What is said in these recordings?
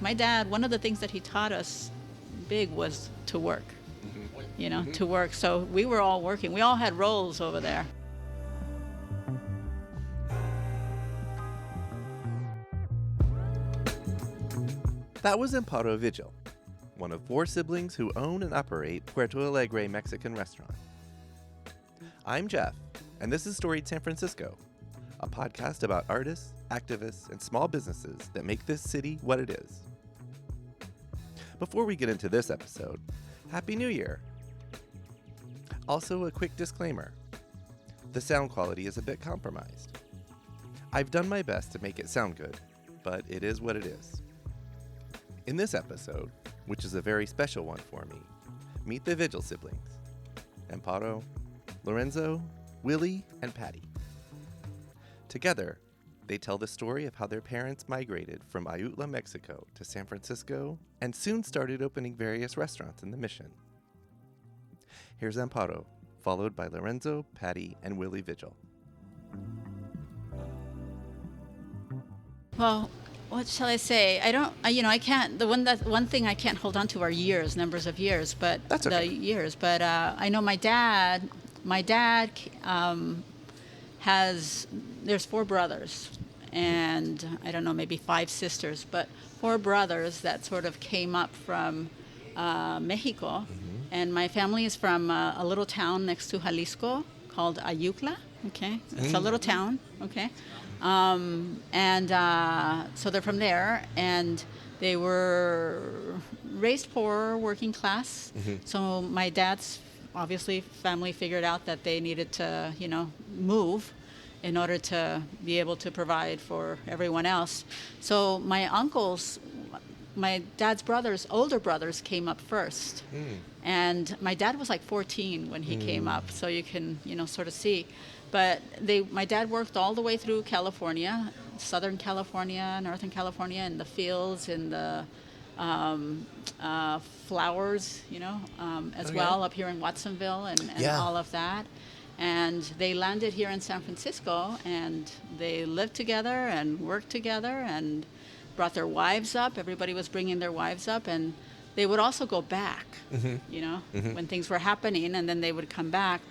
my dad, one of the things that he taught us big was to work, to work. So we were all working. We all had roles over there. That was Amparo Vigil, one of 4 siblings who own and operate Puerto Alegre Mexican restaurant. I'm Jeff, and this is Storied San Francisco, a podcast about artists, activists, and small businesses that make this city what it is. Before we get into this episode, Happy New Year! Also, a quick disclaimer. The sound quality is a bit compromised. I've done my best to make it sound good, but it is what it is. In this episode, which is a very special one for me, meet the Vigil siblings, Amparo, Lorenzo, Willy, and Pattye. Together, they tell the story of how their parents migrated from Ayutla, Mexico to San Francisco and soon started opening various restaurants in the Mission. Here's Amparo, followed by Lorenzo, Pattye, and Willy Vigil. Well, what shall I say? I can't. One thing I can't hold on to are years, numbers of years, but That's okay. the years. But I know my dad. My dad there's 4 brothers, and I don't know, maybe 5 sisters, but 4 brothers that sort of came up from Mexico. Mm-hmm. And my family is from a little town next to Jalisco called Ayutla. Okay, it's a little town. Okay. So they're from there, and they were raised poor, working class. Mm-hmm. So my dad's obviously family figured out that they needed to, move in order to be able to provide for everyone else. So my uncles, my dad's brothers, older brothers, came up first. And my dad was like 14 when he came up, so you can, sort of see. But my dad worked all the way through California, Southern California, Northern California, in the fields, in the flowers, as well, up here in Watsonville and all of that. And they landed here in San Francisco, and they lived together and worked together and brought their wives up. Everybody was bringing their wives up, and they would also go back, when things were happening, and then they would come back.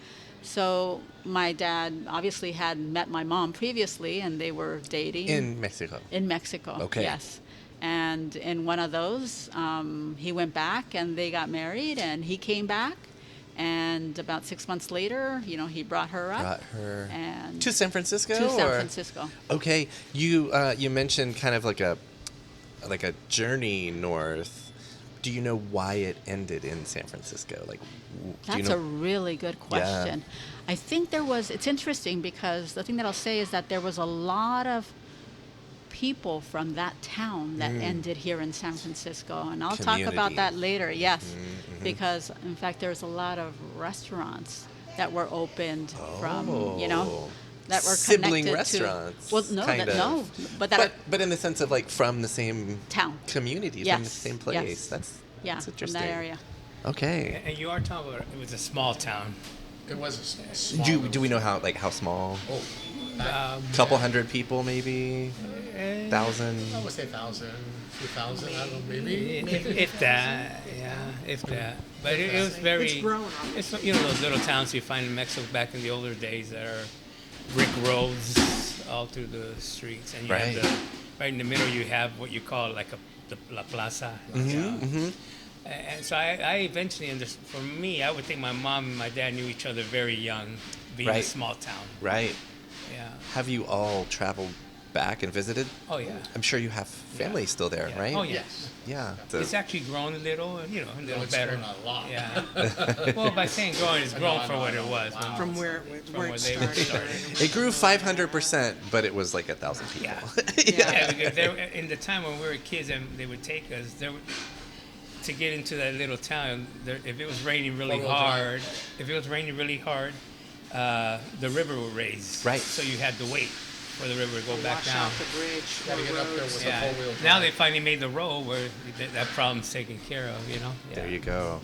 So my dad obviously had met my mom previously, and they were dating. In Mexico? In Mexico, okay. Yes. And in one of those, he went back, and they got married, and he came back. And about 6 months later, he brought her up. And to San Francisco? To San Francisco. Okay. You mentioned kind of like a journey north. Do you know why it ended in San Francisco? That's a really good question. Yeah. I think it's interesting because the thing that I'll say is that there was a lot of people from that town that ended here in San Francisco. And I'll talk about that later, yes. Mm-hmm. Because, in fact, there's a lot of restaurants that were opened from, that were sibling connected restaurants. To, well, no, but in the sense of from the same town, community, yes. from the same place. Yes. That's interesting. From that area. Okay. And you are talking about it was a small town. It was a small. Do we know how small? Oh, couple hundred people, maybe. 1,000. I would say 1,000, 2,000. I don't know, maybe. If that, yeah, if that. But it was very. It's grown. It's those little towns you find in Mexico back in the older days that are brick roads all through the streets, and you have right in the middle you have what you call like the La Plaza. And so I eventually understood. For me, I would think my mom and my dad knew each other very young, being a small town. Right. Yeah. Have you all traveled back and visited? Oh yeah. I'm sure you have family still there, right? Oh yeah. Yes. Yeah. It's actually grown a little, a little It's better. grown a lot. Yeah. Well, by saying growing, it's grown for what it was. Wow. From where it started. started. It grew 500%, but it was like 1,000 people. Yeah, because in the time when we were kids and they would take us, to get into that little town, if it was raining really hard, the river would raise. Right. So you had to wait for the river to go back down. Off the bridge. Gotta get up there with a four-wheel drive. Now they finally made the road where that problem's taken care of, Yeah. There you go.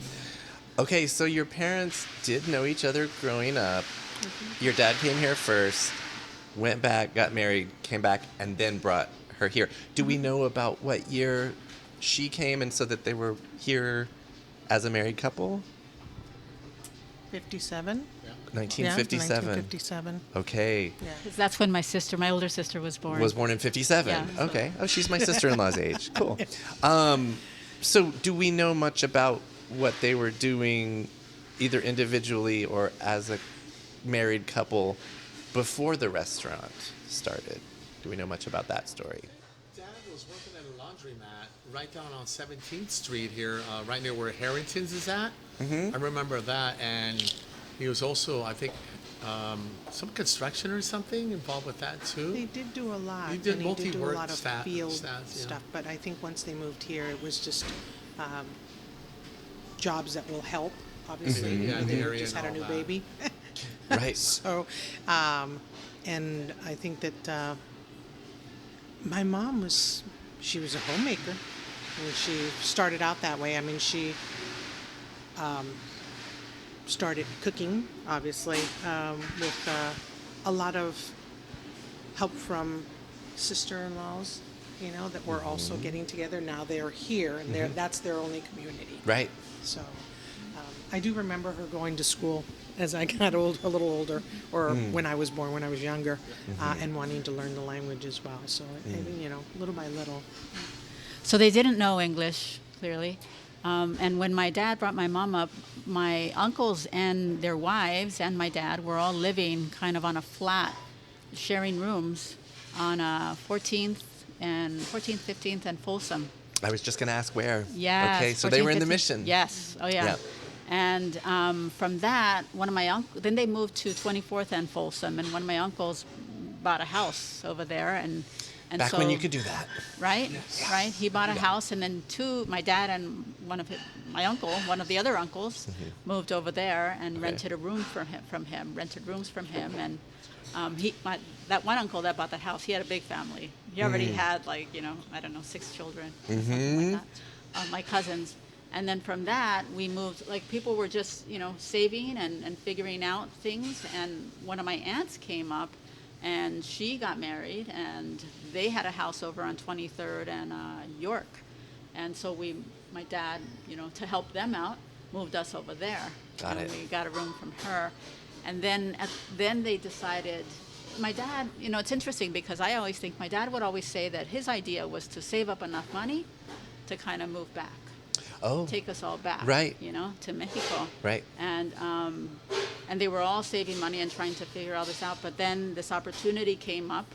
Okay, so your parents did know each other growing up. Mm-hmm. Your dad came here first, went back, got married, came back, and then brought her here. Do we know about what year she came and so that they were here as a married couple? 57. Yeah. 1957. Yeah, 1957. Okay. Yeah. 'Cause that's when my older sister was born. Was born in 57. Yeah. Okay. Oh, she's my sister-in-law's age. Cool. So do we know much about what they were doing either individually or as a married couple before the restaurant started? Do we know much about that story? Dad was working at a laundromat right down on 17th Street here, right near where Harrington's is at. Mm-hmm. I remember that, and he was also, I think, some construction or something involved with that too. They did do a lot. He did and he did do a multi-work lot of field stats, yeah. stuff. But I think once they moved here, it was just jobs that will help. Obviously, Mhm. Yeah, the they area just and had a all new that. baby. Right. So, and I think that my mom she was a homemaker. And she started out that way. I mean, she started cooking, obviously, with a lot of help from sister-in-laws, that were also getting together. Now they're here, and that's their only community. Right. So I do remember her going to school as I got a little older, or when I was born, when I was younger, and wanting to learn the language as well. So, little by little. So they didn't know English, clearly. And when my dad brought my mom up, my uncles and their wives and my dad were all living kind of on a flat, sharing rooms on 14th, 15th, and Folsom. I was just going to ask where. Yes. Okay, so they were in the 14th, 15th. Mission. Yes. Oh, yeah. Yeah. And from that, one of my uncles, then they moved to 24th and Folsom, and one of my uncles bought a house over there. And Back so, when you could do that. right? Right. He bought a house, and then my dad and my uncle, one of the other uncles, moved over there and rented a room rented rooms from him, and that one uncle that bought the house, he had a big family. He already had 6 children, something like that, my cousins. And then from that, we moved, people were just, saving and figuring out things, and one of my aunts came up, and she got married, and they had a house over on 23rd and York. And so my dad, to help them out, moved us over there. Got and it. we got a room from her. And then they decided, my dad, it's interesting because I always think my dad would always say that his idea was to save up enough money to kind of move back. Oh. Take us all back, Right. To Mexico. Right. And they were all saving money and trying to figure all this out. But then this opportunity came up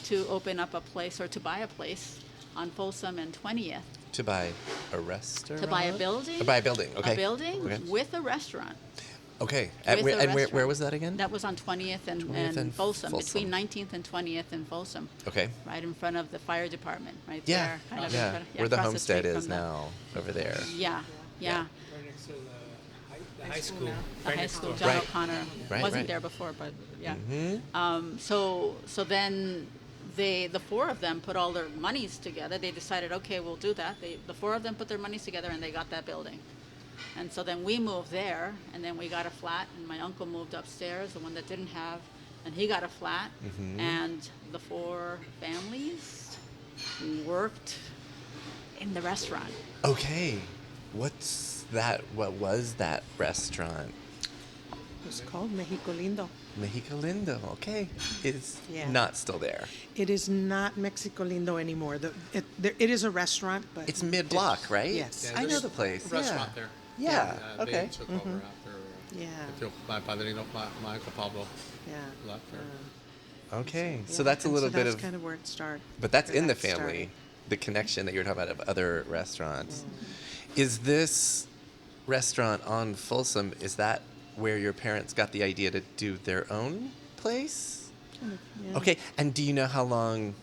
to open up a place, or to buy a place on Folsom and 20th. To buy a restaurant? To buy a building. To buy a building, okay. A building Okay. with a restaurant. Okay. With a Where restaurant. was that again? That was on 20th and 20th and Folsom, Folsom. between 19th and 20th and Folsom. Okay. Right in front of the fire department, right Yeah. there. Kind of in Yeah. front of- Where the across homestead street is from the- now, over there. Yeah, yeah. Right next to the high school. The Right high next school, door. John Right. O'Connor Right, wasn't right. there before, but yeah. Mm-hmm. So then the 4 of them put all their monies together. They decided, okay, we'll do that. The 4 of them put their monies together, and they got that building. And so then we moved there, and then we got a flat, and my uncle moved upstairs, the one that didn't have, and he got a flat. And the 4 families worked in the restaurant. Okay. What's that? What was that restaurant? It's called Mexico Lindo. Mexico Lindo. Okay. It's Yeah. not still there. It is not Mexico Lindo anymore. It is a restaurant, but It's mid-block, right? Yes. I know there's the place. a restaurant yeah. there. Yeah. They Okay. took over after Yeah. my padrino, my uncle Pablo yeah. left there. Okay. Yeah, So that's a and little bit that's of, kind of where it started. but that's where in the that family, started. the connection that you're talking about of other restaurants. Is this restaurant on Folsom, is that where your parents got the idea to do their own place? Yeah. Okay. And do you know how long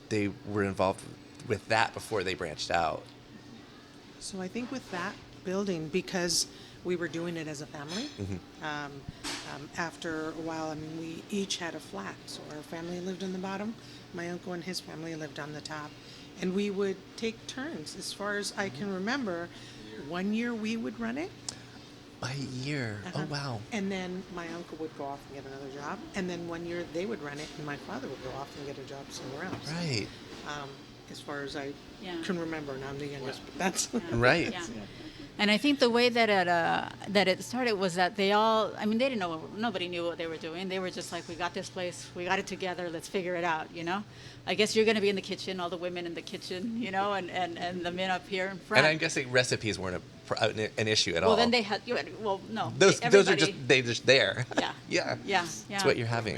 they were involved with that before they branched out? So I think with that building, because we were doing it as a family, after a while, I mean, we each had a flat. So our family lived on the bottom, my uncle and his family lived on the top. And we would take turns. As far as I can remember, one year we would run it. By year. Oh, wow. And then my uncle would go off and get another job. And then one year they would run it, and my father would go off and get a job somewhere else. Right. as far as I Yeah. can remember, and I'm the youngest, but that's. Right. Yeah. And I think the way that it started was that they all, I mean, they didn't know, nobody knew what they were doing. They were just like, we got this place, we got it together, let's figure it out, you know? I guess you're going to be in the kitchen, all the women in the kitchen, you know, and the men up here in front. And I'm guessing recipes weren't an issue at all. Well, then they had, well, no. those are everybody- they're just there. Yeah. Yeah. Yeah, It's yeah. what you're having.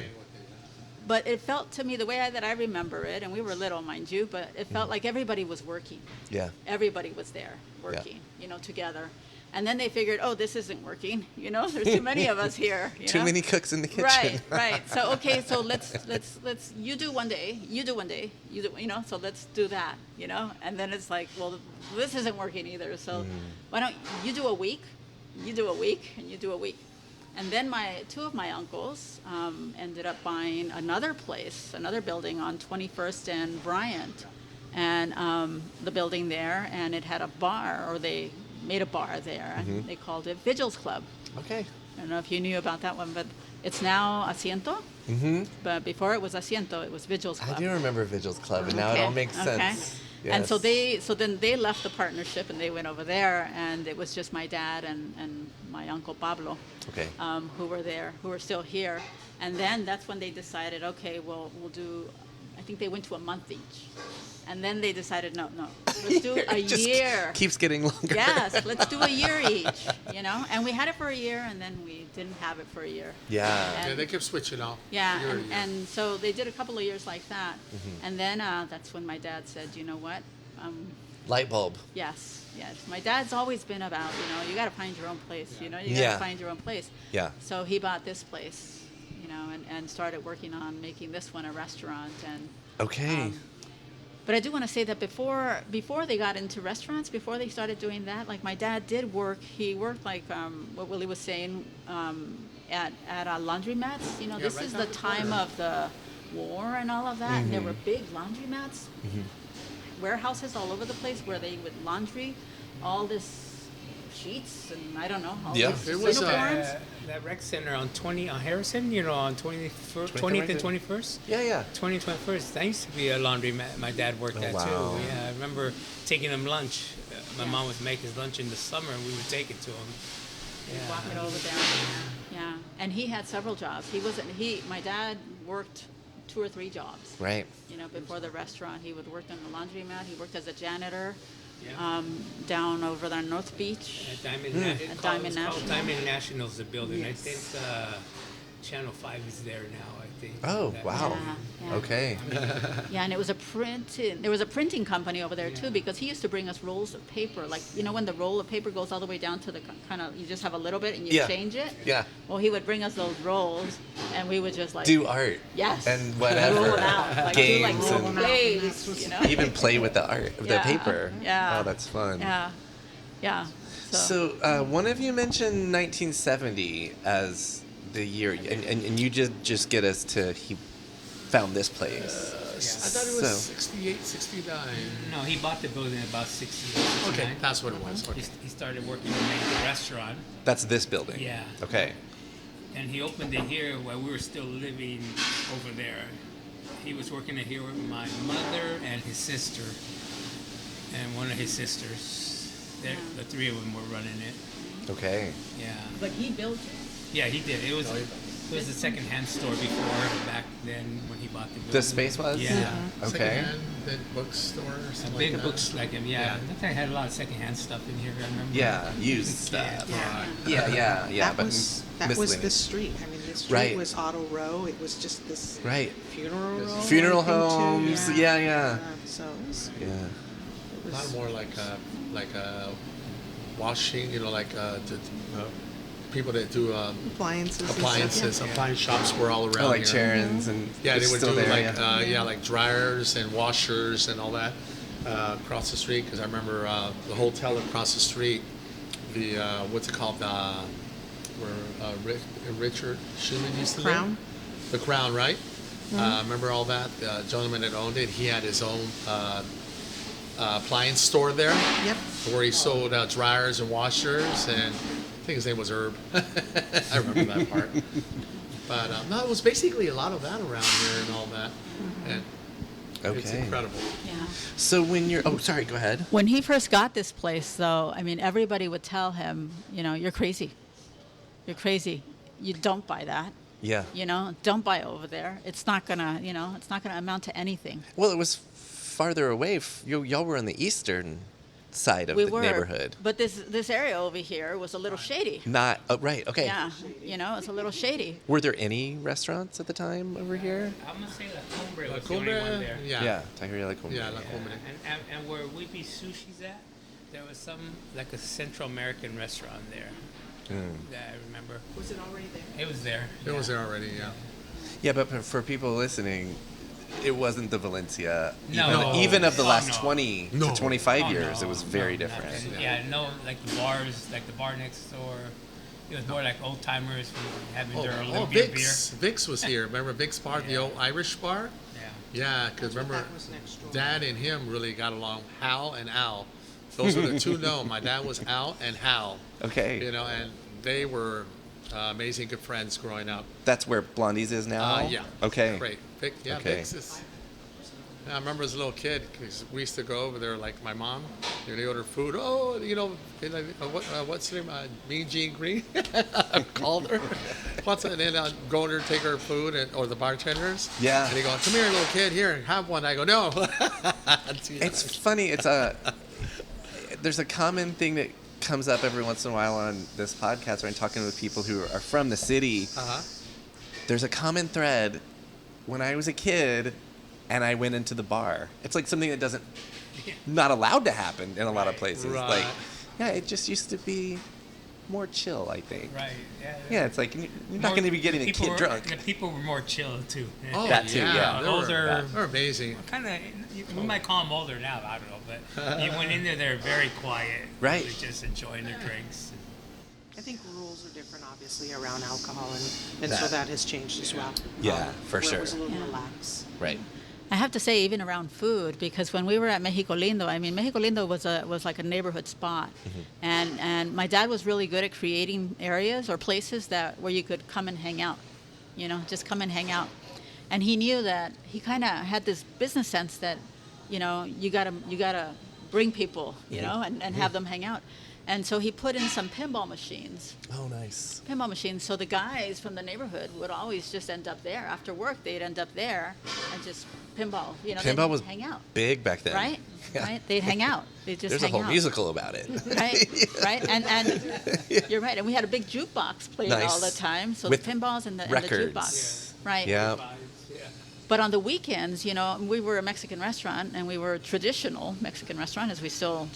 But it felt to me, the way that I remember it, and we were little, mind you, but it felt like everybody was working. Yeah. Everybody was there working, you know, together. And then they figured, oh, this isn't working. You know, there's too many of us here. You Too know? many cooks in the kitchen. Right, right. So okay, so let's you do one day, you do one day, you know. So let's do that, you know. And then it's like, well, this isn't working either. So why don't you do a week? You do a week, and you do a week. And then two of my uncles ended up buying another place, another building on 21st and Bryant, and the building there, and it had a bar, or they made a bar there, and they called it Vigil's Club. Okay. I don't know if you knew about that one, but it's now Asiento. Mm-hmm. But before it was Asiento, it was Vigil's Club. I do remember Vigil's Club, and now it Okay, all makes okay. sense. And so Yes. then they left the partnership and they went over there, and it was just my dad and my uncle Pablo, Okay. who were there, who were still here. And then that's when they decided, okay, well, we'll do, I think they went to a month each. And then they decided, no, let's do a It just year. keeps getting longer. Yes, let's do a year each, you know? And we had it for a year, and then we didn't have it for a year. Yeah. Yeah, they kept switching off. Yeah, year to year. and so they did a couple of years like that. And then that's when my dad said, you know what? Light bulb. Yes. My dad's always been about, you know, you got to find your own place, you know? You got Yeah. to find your own place. Yeah. So he bought this place, you know, and started working on making this one a restaurant. And Okay. but I do want to say that before they got into restaurants, before they started doing that, like my dad did work. He worked like what Willy was saying at laundromats. You know, Yeah, this right is down the the time corner. of the war and all of that, and there were big laundromats, warehouses all over the place where they would laundry all this sheets and I don't know all Yeah. these There was a- uniforms. That rec center on Harrison, you know, on 20th and 21st. Yeah. 20 and 21st. That used to be a laundromat. My dad worked Oh, at wow. too. Yeah, I remember taking him lunch. My Yeah. mom would make his lunch in the summer, and we would take it to him. Walk it over there. Yeah, and he had several jobs. My dad worked 2 or 3 jobs. Right. You know, before the restaurant, he would work on the laundromat. He worked as a janitor Yeah. down over there on North Beach. At Diamond, At Diamond it's called National. Diamond National's the building. Yes. I think Channel 5 is there now, I think. Oh, That- wow. Yeah. Okay. Yeah, and it was there was a printing company over there too, Yeah. because he used to bring us rolls of paper. Like, you know, when the roll of paper goes all the way down to the kind of, you just have a little bit and you Yeah. change it. Yeah. Well, he would bring us those rolls, and we would just like Do art. Yes. And roll whatever. them out, like Games do like and role plays, you know. even play with the art of the Yeah. paper. Yeah. Oh, that's fun. Yeah. So one of you mentioned 1970 as the year, and you just get us to he found this place. I thought it was So- 68, 69. No, he bought the building in about 68. Okay, 69. that's what it was. Okay. He started working in the restaurant, That's this building. Yeah. Okay. and he opened it here while we were still living over there. He was working it here with my mother and his sister, and one of his sisters. The 3 of them were running it. Okay. Yeah. But he built it. Yeah, he did. It was a secondhand store before, back then when he bought the building. This space was? Yeah. Okay. Secondhand, then bookstore or A something big like that. books like him, yeah. I think I had a lot of secondhand stuff in here. I remember. Yeah, used Yeah. stuff. Yeah. Yeah. That but was miscellaneous. the street. I mean, the street Right. was Auto Row. It was just this Right. funeral home. Funeral I think, too. homes. Yeah. So it was, Yeah. it A was lot more like washing, you know, like people that do appliances. and stuff, appliances. Appliance shops were all around Oh, like here. Sharon's and Yeah, it's they would still do there, like like dryers and washers and all that across the street. Because I remember the hotel across the street, the what's it called, where Richard Schumann used to Crown? live. The Crown, right? Remember all that? The gentleman that owned it, he had his own appliance store there, Yep. where he sold dryers and washers, and I think his name was Herb. I remember that part. But no, it was basically a lot of that around here and all that. And Okay. It's incredible. Yeah. So when you're, oh, sorry, go ahead. When he first got this place, though, I mean, everybody would tell him, you're crazy. You're crazy. You don't buy that. Yeah. Don't buy over there. It's not gonna, it's not gonna amount to anything. Well, it was farther away. Y'all were on the eastern side of the neighborhood. But this area over here was a little shady. Not, right, okay. Yeah, it's a little shady. Were there any restaurants at the time over here? I'm gonna say La Cumbre La was the only one there. Yeah. Taqueria La Cumbre. Yeah, La Cumbre. And where Weepy Sushi's at, there was like a Central American restaurant there. That I remember. Was it already there? It was there. It was there already, yeah. Yeah, but for people listening, it wasn't the Valencia. No. Even of the last no. 20 No. to 25 Oh, years, no, it was very no, different. nothing. Yeah, no, like the bars, like the bar next door. It was more like old timers having their little beer. Vic's was here. Remember Vic's bar, the old Irish bar? Yeah. Yeah, because remember, That was next door. Dad and him really got along. Hal and Al. Those were the two known. My dad was Al and Hal. Okay. And they were amazing good friends growing up. That's where Blondie's is now? Yeah. Okay. Great. Vic, yeah, Okay. Vic's is. I remember as a little kid, because we used to go over there, like my mom, they order food. Oh, what's her name? Mean Jean Green. I called her. And then I'd go in there, take her food, or the bartenders. Yeah. And they go, come here, little kid, here, have one. I go, no. It's funny. There's a common thing that comes up every once in a while on this podcast when I'm talking with people who are from the city. Uh-huh. There's a common thread. When I was a kid and I went into the bar, it's like something that doesn't, not allowed to happen in a lot of places. Right. Like, yeah, it just used to be more chill, I think. Right. Yeah. Yeah, it's like you're not going to be getting a kid drunk. The people were more chill too. Oh, That too, yeah. Older. They're amazing. Kind of, we might call them older now. I don't know, but you went in there, they're very quiet. Right. Really just enjoying their drinks. I think rules are different, obviously, around alcohol, and so that has changed as well. Yeah, for where sure. It was a little Yeah. relaxed. Right. I have to say, even around food, because when we were at Mexico Lindo, I mean, Mexico Lindo was like a neighborhood spot, and my dad was really good at creating areas or places where you could come and hang out, just come and hang out, and he knew that he kind of had this business sense that, you gotta bring people, and have them hang out. And so he put in some pinball machines. Oh, nice. Pinball machines. So the guys from the neighborhood would always just end up there. After work, they'd end up there and just pinball. Pinball they'd was hang out. big back then. Right? Yeah. Right? They'd hang out. They'd just There's hang a whole out. musical about it. Right? Right? And you're right. And we had a big jukebox playing Nice. all the time. So With the pinballs and the records. jukebox. Right. Yeah. But on the weekends, we were a Mexican restaurant, and we were a traditional Mexican restaurant, as we still,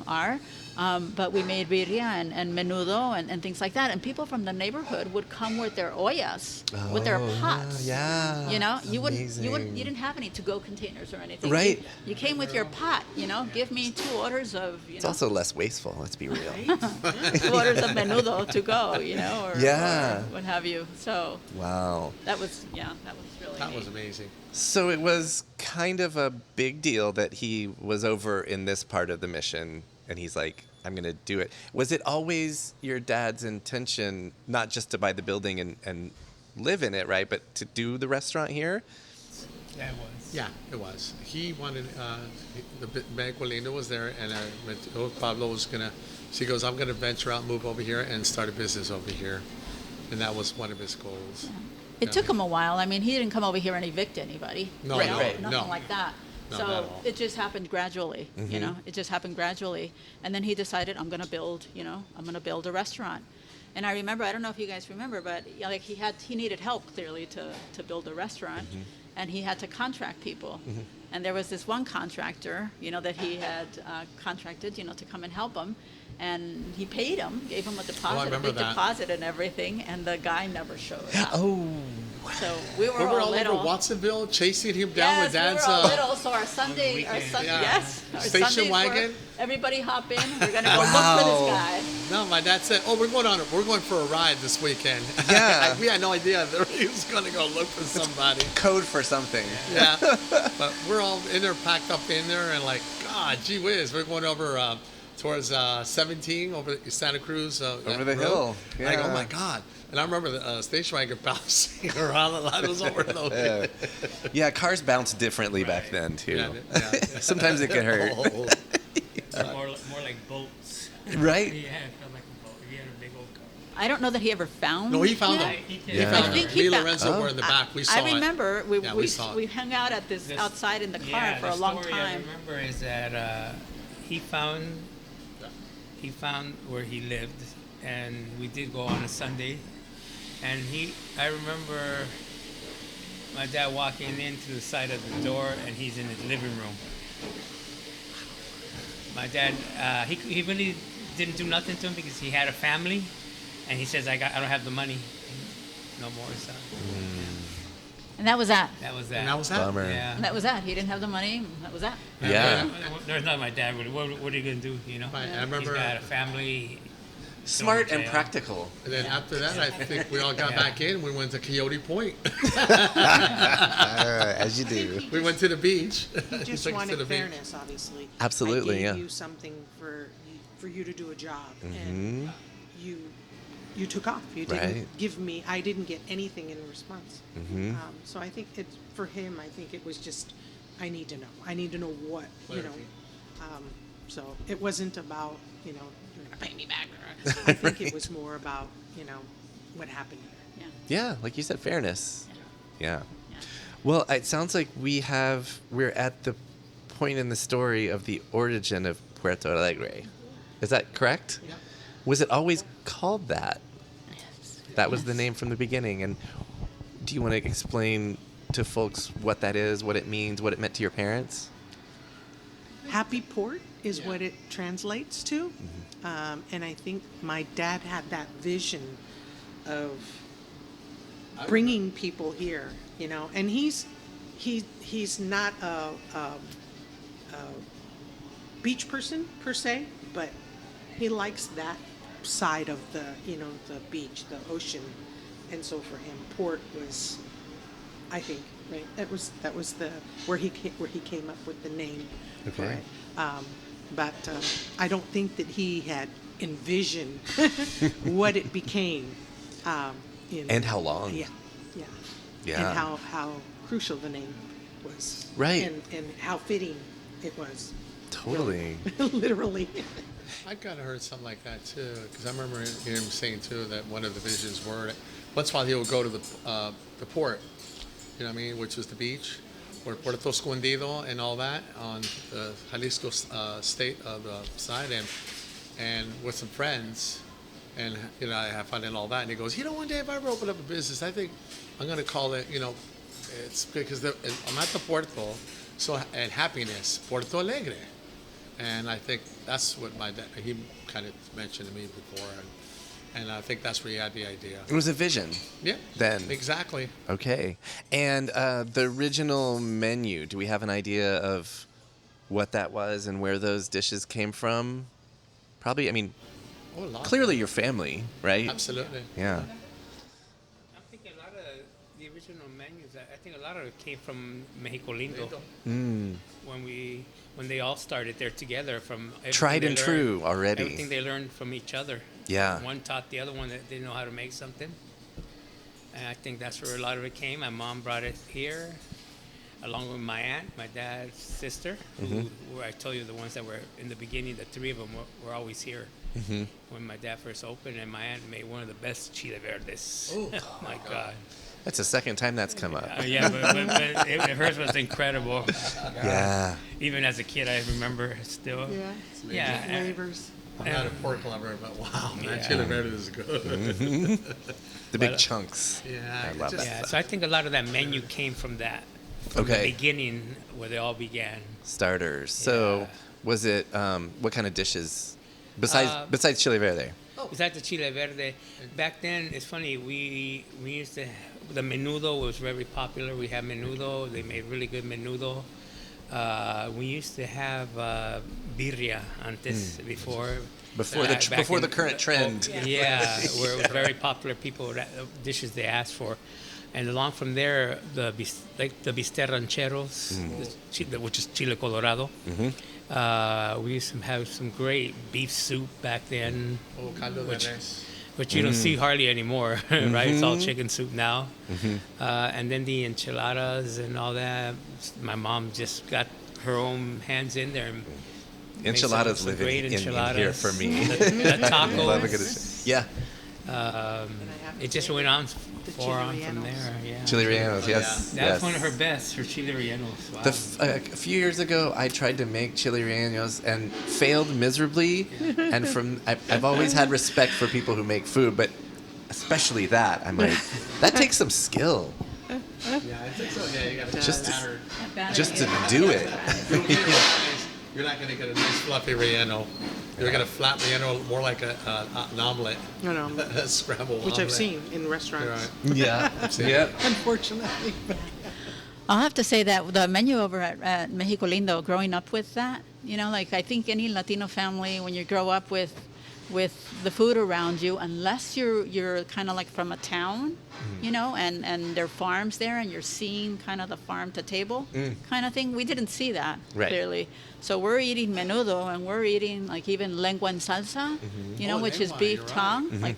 are. But we made birria and menudo and things like that. And people from the neighborhood would come with their ollas, with their pots. Yeah. You Amazing. didn't have any to-go containers or anything. Right. You came with your pot. Give me 2 orders of. It's also less wasteful, let's be real. 2 orders of menudo to go. Or, Yeah. or what have you. So Wow. that was really That neat. was amazing. So it was kind of a big deal that he was over in this part of the mission, and he's like, I'm going to do it. Was it always your dad's intention not just to buy the building and live in it, right, but to do the restaurant here? Yeah, it was. Yeah, it was. He wanted, the Banco Lindo was there, and Pablo was going to, so he goes, I'm going to venture out, move over here, and start a business over here. And that was one of his goals. It took him a while. I mean, he didn't come over here and evict anybody. No, Right, right. Nothing no. like that. Not at So all. it just happened gradually, It just happened gradually. And then he decided, I'm going to build a restaurant. And I remember, I don't know if you guys remember, but like he needed help clearly to build a restaurant, and he had to contract people. And there was this one contractor, that he had contracted, to come and help him. And he paid him, gave him a deposit, a remember big that. deposit and everything, and the guy never showed up. Oh. So we were Remember all all little. over Watsonville, chasing him down with Yes, Dad's. we were all little. So our Sunday, weekend. Yeah. yes, our Station Sundays wagon. were, everybody hop in. We're gonna go look for this guy. No, my dad said, "Oh, we're going for a ride this weekend." Yeah. We had no idea that he was going to go look for somebody. Code for something. Yeah, but we're all in there, packed up in there, and like, God, gee whiz, we're going over towards 17 over Santa Cruz. Over that the hill. Like, oh Yeah. my God. And I remember the station wagon bouncing around a lot. It was overloaded. Yeah, cars bounced differently back then too. Yeah. Sometimes it could hurt. More like boats. Right? Yeah, it felt like a boat. He had a big old car. I don't know that he ever found. No, he found them. them. He Yeah. Found I think them. he Me and found- Lorenzo were in the back. We saw I remember it. Yeah, we saw we it. hung out at this This- outside in the car Yeah, for the a long story I time. remember is that he found where he lived, and we did go on a Sunday, and I remember my dad walking into the side of the door, and he's in his living room. My dad, he really didn't do nothing to him because he had a family, and he says, I don't have the money, no more, son. And that was that. That was that. And that was that. Bummer. Yeah. And that was that. He didn't have the money. That was that. Yeah. There's not my dad. What are you gonna do? You know. Right, I remember- He's got a family. Smart and Yeah. practical. And then after that, I think we all got Yeah. back in. We went to Coyote Point. As you do. We went to the beach. He just took us to the wanted beach. fairness, obviously. Absolutely, I yeah. gave you something for you to do a job, Mhm. and you took off. You didn't Right. give me. I didn't get anything in response. Mhm. So I think it's for him. I think it was just, I need to know. I need to know what Clarity. So it wasn't about you're gonna pay me back. I think it was more about what happened here. Yeah. Yeah, like you said, fairness. Yeah. Yeah. Well, it sounds like we're at the point in the story of the origin of Puerto Alegre. Is that correct? Yeah. Was it always called that? Yes. That was the Yes. name from the beginning. And do you want to explain to folks what that is, what it means, what it meant to your parents? Happy Port is what it translates to. And I think my dad had that vision of bringing people here, and he's not a beach person per se, but he likes that side of the beach, the ocean. And so for him, port was, I think, right, that was the where he came up with the name for Okay. it. But I don't think that he had envisioned what it became. And how long. Yeah. Yeah. And how crucial the name was. Right. And how fitting it was. Totally. Literally. I kind of heard something like that too, because I remember him saying too that one of the visions were that once in a while he would go to the port, which was the beach, or Puerto Escondido and all that on the Jalisco state of the side, and with some friends, and I have fun and all that, and he goes, one day if I ever open up a business, I think I'm gonna call it, it's because I'm at the Puerto, so and happiness, Puerto Alegre. And I think that's what my dad, he kind of mentioned to me before, and I think that's where he had the idea. It was a vision. Yeah. Then. Exactly. Okay. And the original menu, do we have an idea of what that was and where those dishes came from? Probably, Oh, a lot. clearly your family, right? Absolutely. Yeah. I think a lot of the original menus, I think a lot of it came from Mexico Lindo. Mm. When they all started there together from everything Tried they and learned- true already. Everything they learned from each other. Yeah. One taught the other one that they know how to make something. And I think that's where a lot of it came. My mom brought it here, along with my aunt, my dad's sister, who I told you the ones that were in the beginning, the three of them were always here when my dad first opened, and my aunt made one of the best chile verdes. Oh my God. That's the second time that's come up. Yeah, but hers was incredible. Yeah. Even as a kid, I remember still. Yeah. and- Flavors. I'm not a pork lover, but wow, Yeah. that chili verde is good. The big But, chunks. Yeah, I love just- Yeah, so I think a lot of that menu came from that, from Okay. the beginning where they all began. Starters. So, Yeah. was it what kind of dishes besides chile verde? Besides the chile verde, back then it's funny. We used to the menudo was very popular. We had menudo. They made really good menudo. We used to have birria antes before Before the current trend. Yeah, where it was very popular. Dishes they asked for. And along from there, the bistec rancheros, which is chile colorado. We used to have some great beef soup back then, Oh, caldo de res. which you don't see hardly anymore, right? It's all chicken soup now. And then the enchiladas and all that. My mom just got her own hands in there. And made Enchiladas some live great in here enchiladas. for me. The tacos. Love a good- yeah. It just went on The from chile there. Yeah. Chili rellenos, yes. That's yes. one of her best, her chili rellenos. Wow. A few years ago, I tried to make chili rellenos and failed miserably. And I've always had respect for people who make food, but especially that. I'm like, that takes some skill Yeah, I think so. Yeah, you got to Just to- batter. just to do it. You're not going to get a nice fluffy relleno. You're going to flat relleno more like an omelet, No, a scrambled which I've omelet. seen in restaurants. You're right. Yeah. it. Yep. Unfortunately. I'll have to say that the menu over at Mexico Lindo, growing up with that, like I think any Latino family, when you grow up with the food around you, unless you're kind of like from a town, and there are farms there, and you're seeing kind of the farm to table kind of thing. We didn't see that clearly. So we're eating menudo, and we're eating like even lengua en salsa, Oh, which is lengua, beef you're right. tongue. Like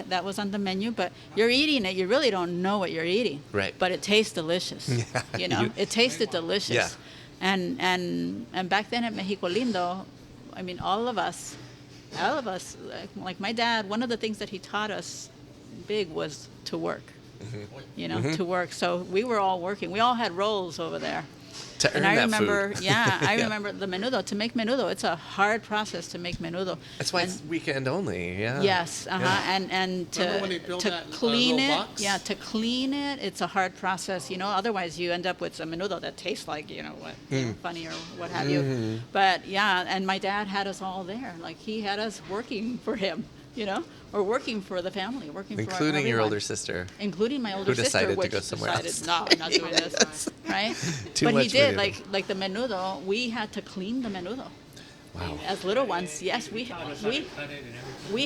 that was on the menu, but you're eating it. You really don't know what you're eating. Right. But it tastes delicious. It tasted delicious. Yeah. And back then at Mexico Lindo, I mean, all of us, like my dad, one of the things that he taught us big was to work. To work. So we were all working. We all had roles over there. To earn And I that remember, food. I remember the menudo. To make menudo, it's a hard process to make menudo. That's why And- it's weekend only. Yeah. Yes, Yeah. and Remember when they built to that, clean little it, box? to clean it, it's a hard process. Otherwise you end up with a menudo that tastes like funny or what have you. But yeah, and my dad had us all there. Like he had us working for him, or working for the family, working Including for your everyone. older sister. Including my older Who decided sister, to go which somewhere decided, else. no, I'm not doing this, right? Too but he much did, menudo. like the menudo. We had to clean the menudo. Wow. As little ones, yes, we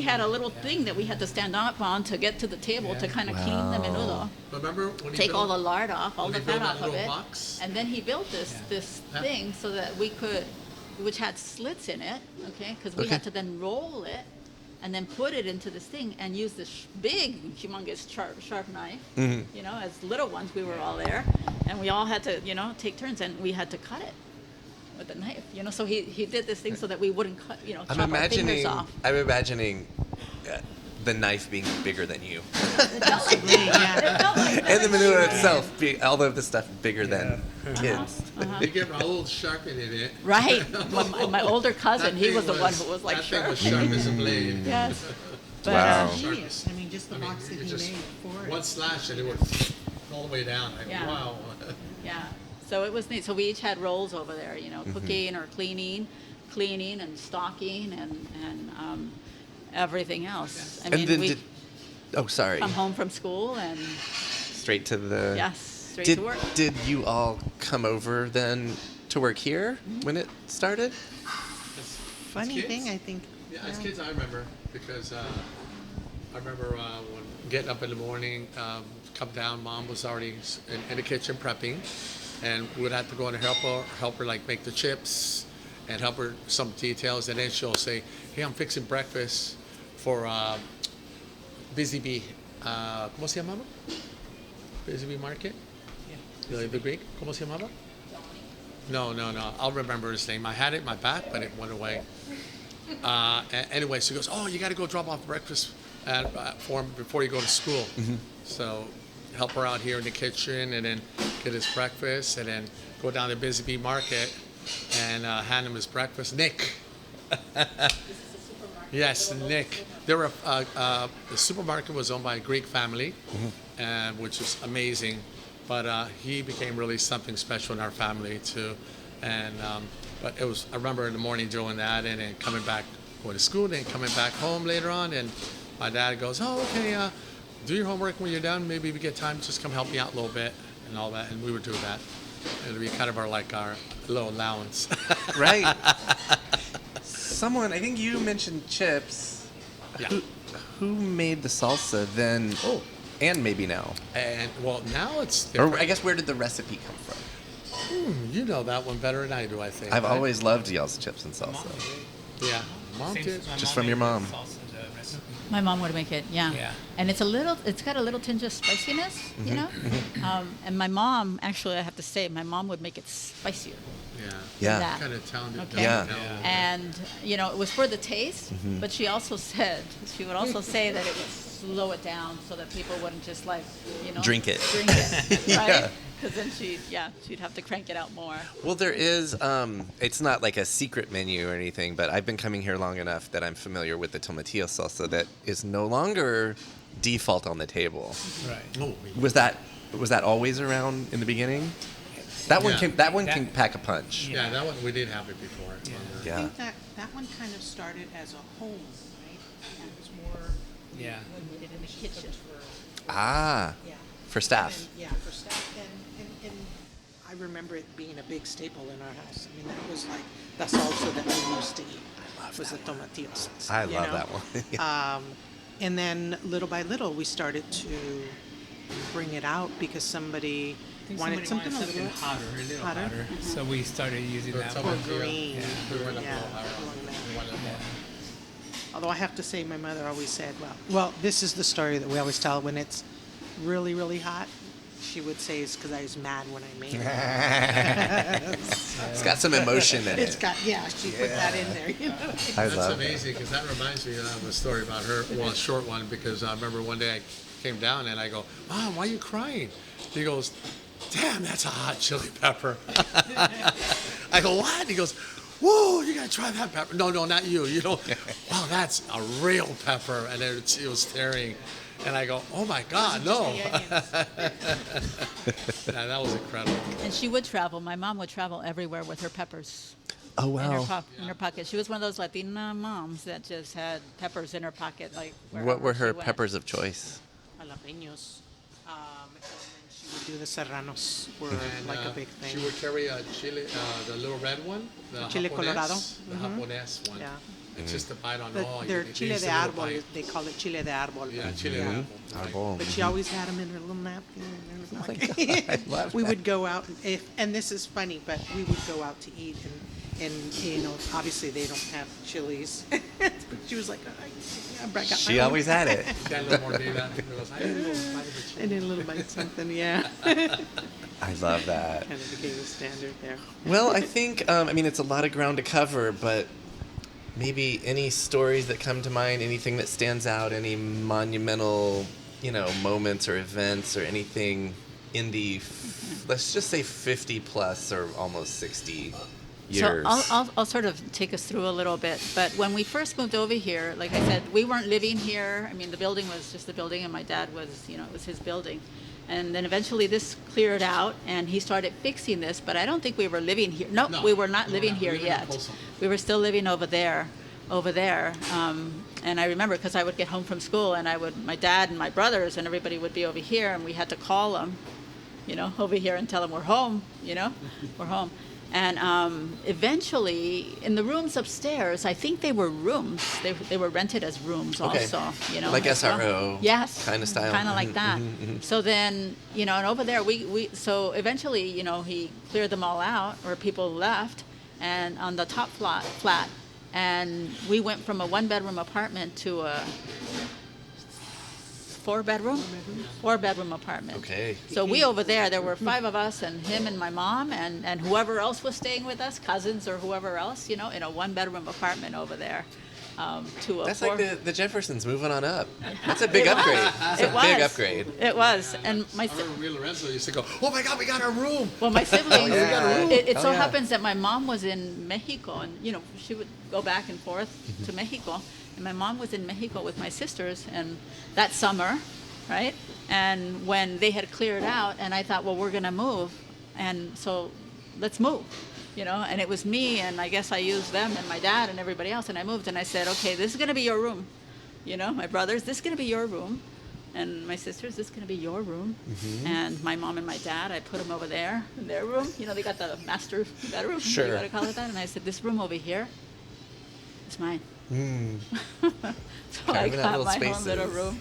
had a little thing that we had to stand up on to get to the table to kind of clean the menudo, Remember when he take built, all the lard off, all when the he fat built off that of little it, box? and then he built this Yeah. thing so that we could, which had slits in it, okay, because we Okay. had to then roll it and then put it into this thing and use this big, humongous, sharp knife. As little ones, we were all there, and we all had to, take turns, and we had to cut it with the knife. So he did this thing so that we wouldn't cut, chop our fingers off. I'm imagining the knife being bigger than you, Yeah. and the menudo itself, all of the stuff bigger than kids. You get Raul sharpening it. Right. My older cousin, That he thing was the one who was like that thing sharp. was sharp as a blade. Yes. But, Wow. Genius. I mean, just the box that it he just- made for One it. slash and it would all the way down. Like, Yeah. wow. yeah. So it was neat. So we each had roles over there, cooking or cleaning and stocking and everything else. I mean, And then we sorry. come home from school and Straight to the. straight Did to work. did you all come over then to work here when it started? Funny kids? thing, I think. Yeah, as kids, I remember because I remember when getting up in the morning, come down. Mom was already in the kitchen prepping, and we'd have to go and help her like make the chips, and help her some details. And then she'll say, "Hey, I'm fixing breakfast for Busy Bee. ¿Cómo se llamaba? Busy Bee Market. The Greek. ¿Cómo se llamaba? No. I'll remember his name. I had it in my back, but it went away. Anyway, so he goes, "Oh, you got to go drop off breakfast for him before you go to school." So help her out here in the kitchen, and then get his breakfast, and then go down to Busy Bee Market and hand him his breakfast. Nick. Yes, Nick. There were the supermarket was owned by a Greek family, which is amazing. But he became really something special in our family too, and but it was. I remember in the morning doing that, and then coming back, going to school, and then coming back home later on, and my dad goes, "Oh, okay, do your homework when you're done. Maybe we get time, just come help me out a little bit and all that." And we would do that. It would be kind of our little allowance. Right. Someone, I think you mentioned chips. Yeah. Who made the salsa then? Oh, And maybe now. And well, now it's Or different. I guess where did the recipe come from? You know that one better than I do, I think. I've right? always loved y'all's chips and salsa. Yeah. Mom Same- did. my Just mom from your made the mom. salsa, the recipe. My mom would make it, yeah. Yeah. And it's got a little tinge of spiciness, you know? And my mom, actually, I have to say, my mom would make it spicier. Yeah. Yeah. That. Kind of toned it Okay. Yeah. down. a little bit. And, you know, it was for the taste, but she would also say that it would slow it down so that people wouldn't just like, you know. Drink it. Right? Yeah. Because then she'd have to crank it out more. Well, there is, it's not like a secret menu or anything, but I've been coming here long enough that I'm familiar with the tomatillo salsa that is no longer default on the table. Right. Oh, Was that always around in the beginning? That one Yeah. can pack a punch. yeah, that one we did have it before. Yeah. I Yeah. think that one kind of started as a home, right? It was more Yeah. We made it in the kitchen. Ah, Yeah. for staff. And, yeah, for staff. And I remember it being a big staple in our house. I mean, that's also that we used to eat. Was the tomatillo salsa. I you love know? that one. And then little by little, we started to bring it out because somebody wanted something a little hotter. So we started using that Or one. green. Yeah. We went up a Yeah, little higher. along that. We went up a little Although I have to say, my mother always said, well, this is the story that we always tell when it's really, really hot. She would say it's because I was mad when I made it. It's got some emotion in It's it. got, she put that in there, you know. I That's love amazing because that reminds me of a story about her. Well, a short one because I remember one day I came down and I go, "Mom, why are you crying?" He goes, "Damn, that's a hot chili pepper." I go, "What?" He goes, "Whoa, you gotta try that pepper." No, not you. You know, wow, that's a real pepper, and it was tearing. And I go, "Oh my God, no!" Yeah, that was incredible. And she would travel. My mom would travel everywhere with her peppers. Oh, In her, wow. in her pocket. She was one of those Latina moms that just had peppers in her pocket, like What wherever were she her went. peppers of choice? Jalapenos. And then she would do the serranos were And, like a big thing. She would carry a chili, the little red one, the Chile Japonés, colorado. the Japonés one. Yeah. It's just a bite on The, all. their You chile taste de a little árbol, bite. they call it chile de árbol. Yeah, chile de árbol. Arbol. But she always had them in her little napkin. Oh my God, I love We that. would go out, and this is funny, but we would go out to eat, and you know, obviously they don't have chilies. But she was like, I got my She own. always had it. Got a little mordida. It goes, I need a little bite of the chili. And then a little bite something, yeah. I love that. Kind of became the standard there. Well, I think, it's a lot of ground to cover, but maybe any stories that come to mind, anything that stands out, any monumental, moments or events or anything in the, let's just say 50 plus or almost 60 years. So I'll sort of take us through a little bit. But when we first moved over here, like I said, we weren't living here. I mean, the building was just a building, and my dad was, it was his building. And then eventually this cleared out, and he started fixing this. But I don't think we were living here. No, No, we were not we were living not. here We lived in yet. Folsom. We were still living over there. And I remember because I would get home from school, and my dad and my brothers and everybody would be over here, and we had to call them, over here and tell them we're home, we're home. And eventually, in the rooms upstairs, I think they were rooms. They were rented as rooms Okay. also, Like as well. SRO Yes. kinda style. Kind of like Mhm, that. mhm, mhm. So then, and over there, so eventually, he cleared them all out, or people left, and on the top flat, and we went from a 1-bedroom apartment to a 4-bedroom apartment. Okay. So we over there were 5 of us, and him and my mom, and whoever else was staying with us, cousins or whoever else, in a 1-bedroom apartment over there. To a That's 4 like the Jeffersons moving on up. That's a big upgrade. That's a It was. big upgrade. It was, and I remember me and Lorenzo used to go, "Oh my God, we got our room." well, my siblings. Oh, yeah. It Oh, so yeah. happens that my mom was in Mexico, and she would go back and forth to Mexico, and my mom was in Mexico with my sisters, and that summer, right? And when they had cleared out, and I thought, well, we're gonna move, and so let's move. And it was me, and I guess I used them and my dad and everybody else, and I moved, and I said, okay, this is going to be your room. My brothers, this is going to be your room. And my sisters, this is going to be your room. Mm-hmm. And my mom and my dad, I put them over there in their room. They got the master bedroom. Sure. You want to call it that? And I said, this room over here is mine. So I Carving out got little my own little spaces. room.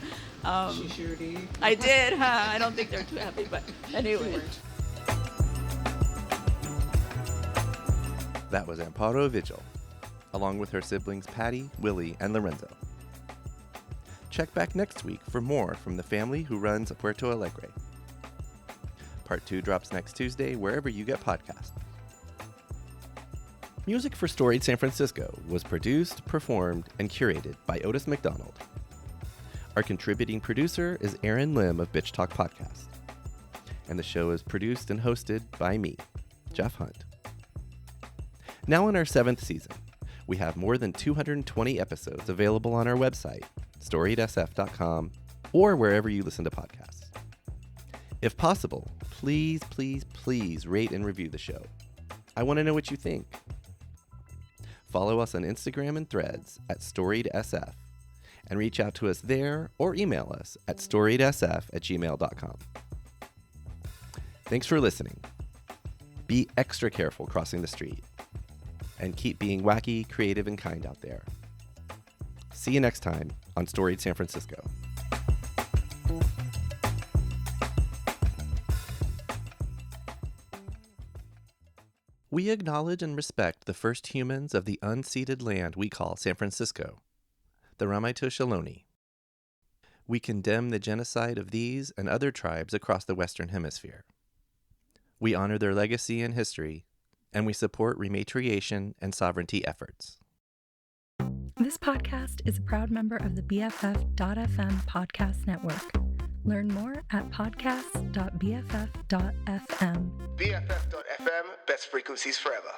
She sure did. I did, huh? I don't think they're too happy, but anyway. That was Amparo Vigil, along with her siblings Pattye, Willy, and Lorenzo. Check back next week for more from the family who runs Puerto Alegre. Part 2 drops next Tuesday wherever you get podcasts. Music for Storied San Francisco was produced, performed, and curated by Otis McDonald. Our contributing producer is Aaron Lim of Bitch Talk Podcast. And the show is produced and hosted by me, Jeff Hunt. Now in our 7th season, we have more than 220 episodes available on our website, storiedsf.com, or wherever you listen to podcasts. If possible, please, please, please rate and review the show. I want to know what you think. Follow us on Instagram and Threads at storiedsf, and reach out to us there or email us at storiedsf@gmail.com. Thanks for listening. Be extra careful crossing the street, and keep being wacky, creative, and kind out there. See you next time on Storied San Francisco. We acknowledge and respect the first humans of the unceded land we call San Francisco, the Ramaytush Ohlone. We condemn the genocide of these and other tribes across the Western Hemisphere. We honor their legacy and history, and we support rematriation and sovereignty efforts. This podcast is a proud member of the BFF.FM podcast network. Learn more at podcasts.bff.fm. BFF.FM, best frequencies forever.